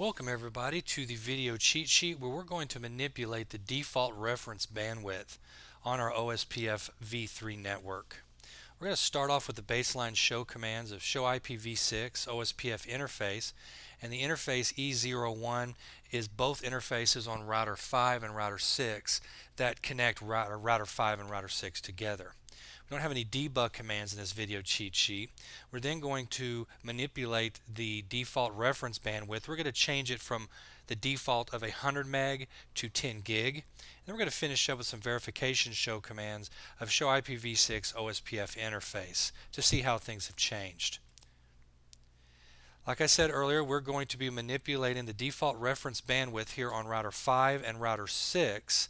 Welcome everybody to the video cheat sheet where we're going to manipulate the default reference bandwidth on our OSPFv3 network. We're going to start off with the baseline show commands of show IPv6 OSPF interface, and the interface E01 is both interfaces on router 5 and router 6 that connect router 5 and router 6 together. We don't have any debug commands in this video cheat sheet. We're then going to manipulate the default reference bandwidth. We're going to change it from the default of 100 meg to 10 gig. And then we're going to finish up with some verification show commands of show IPv6 OSPF interface to see how things have changed. Like I said earlier, we're going to be manipulating the default reference bandwidth here on router 5 and router 6.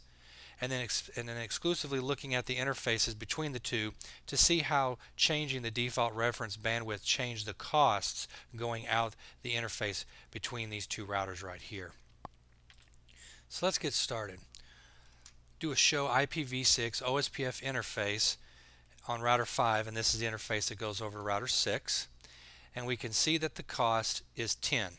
And then exclusively looking at the interfaces between the two to see how changing the default reference bandwidth changed the costs going out the interface between these two routers right here. So let's get started. Do a show IPv6 OSPF interface on router 5, and this is the interface that goes over to router 6, and we can see that the cost is 10.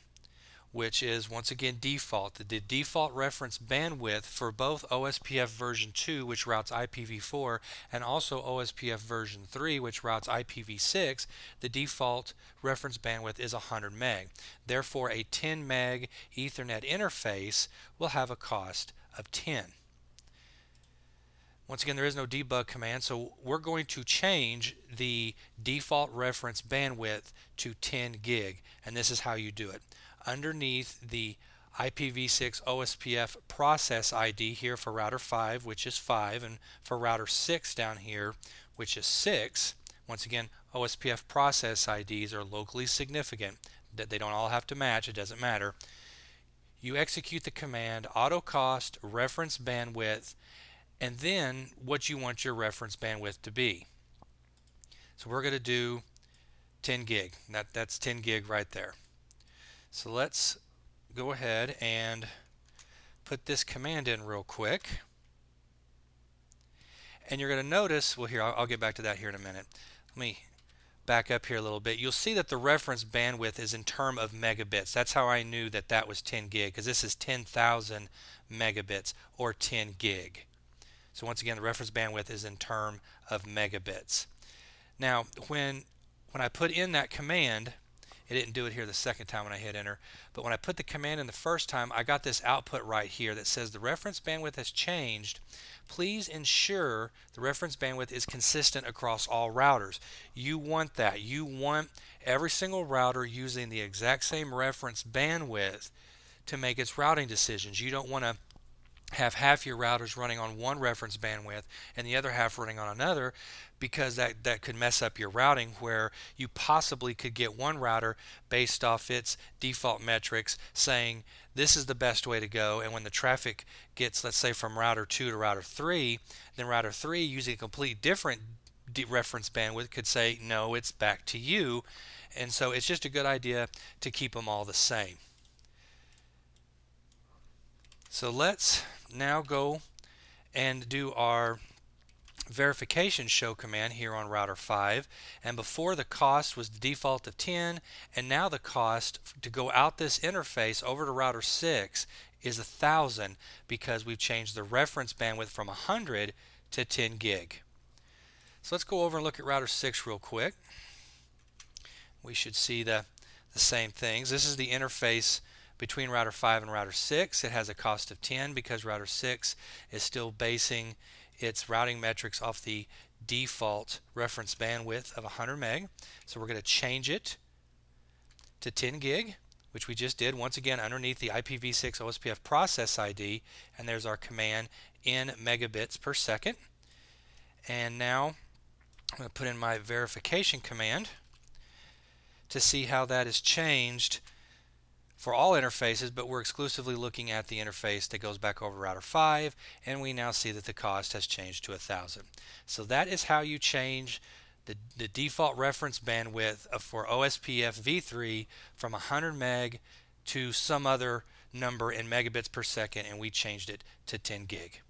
Which is once again default. The default reference bandwidth for both OSPF version 2, which routes IPv4, and also OSPF version 3, which routes IPv6, the default reference bandwidth is 100 meg. Therefore, a 10 meg Ethernet interface will have a cost of 10. Once again, there is no debug command, so we're going to change the default reference bandwidth to 10 gig, and this is how you do it. Underneath the IPv6 OSPF process ID here for router 5, which is 5, and for router 6 down here, which is 6. Once again, OSPF process IDs are locally significant. They don't all have to match, it doesn't matter. You execute the command autocost reference bandwidth and then what you want your reference bandwidth to be. So we're going to do 10 gig. That's 10 gig right there. So let's go ahead and put this command in real quick. And you're going to notice, well here, I'll get back to that here in a minute. Let me back up here a little bit. You'll see that the reference bandwidth is in terms of megabits. That's how I knew that that was 10 gig, because this is 10,000 megabits or 10 gig. So once again, the reference bandwidth is in terms of megabits. Now, when I put in that command, it didn't do it here the second time when I hit enter, but when I put the command in the first time, I got this output right here that says the reference bandwidth has changed. Please ensure the reference bandwidth is consistent across all routers. You want that. You want every single router using the exact same reference bandwidth to make its routing decisions. You don't want to have half your routers running on one reference bandwidth and the other half running on another, because that could mess up your routing, where you possibly could get one router based off its default metrics saying this is the best way to go, and when the traffic gets, let's say, from router 2 to router 3, then router 3 using a complete different reference bandwidth could say no, it's back to you. And so it's just a good idea to keep them all the same. So let's now go and do our verification show command here on router 5, and before the cost was the default of 10, and now the cost to go out this interface over to router 6 is 1,000, because we've changed the reference bandwidth from 100 to 10 gig. So let's go over and look at router 6 real quick. We should see the same things. This is the interface between router 5 and router 6. It has a cost of 10 because router 6 is still basing its routing metrics off the default reference bandwidth of 100 meg. So we're going to change it to 10 gig, which we just did, once again underneath the IPv6 OSPF process ID, and there's our command in megabits per second. And now I'm going to put in my verification command to see how that has changed for all interfaces, but we're exclusively looking at the interface that goes back over router 5, and we now see that the cost has changed to 1,000. So that is how you change the default reference bandwidth for OSPFv3 from 100 meg to some other number in megabits per second, and we changed it to 10 gig.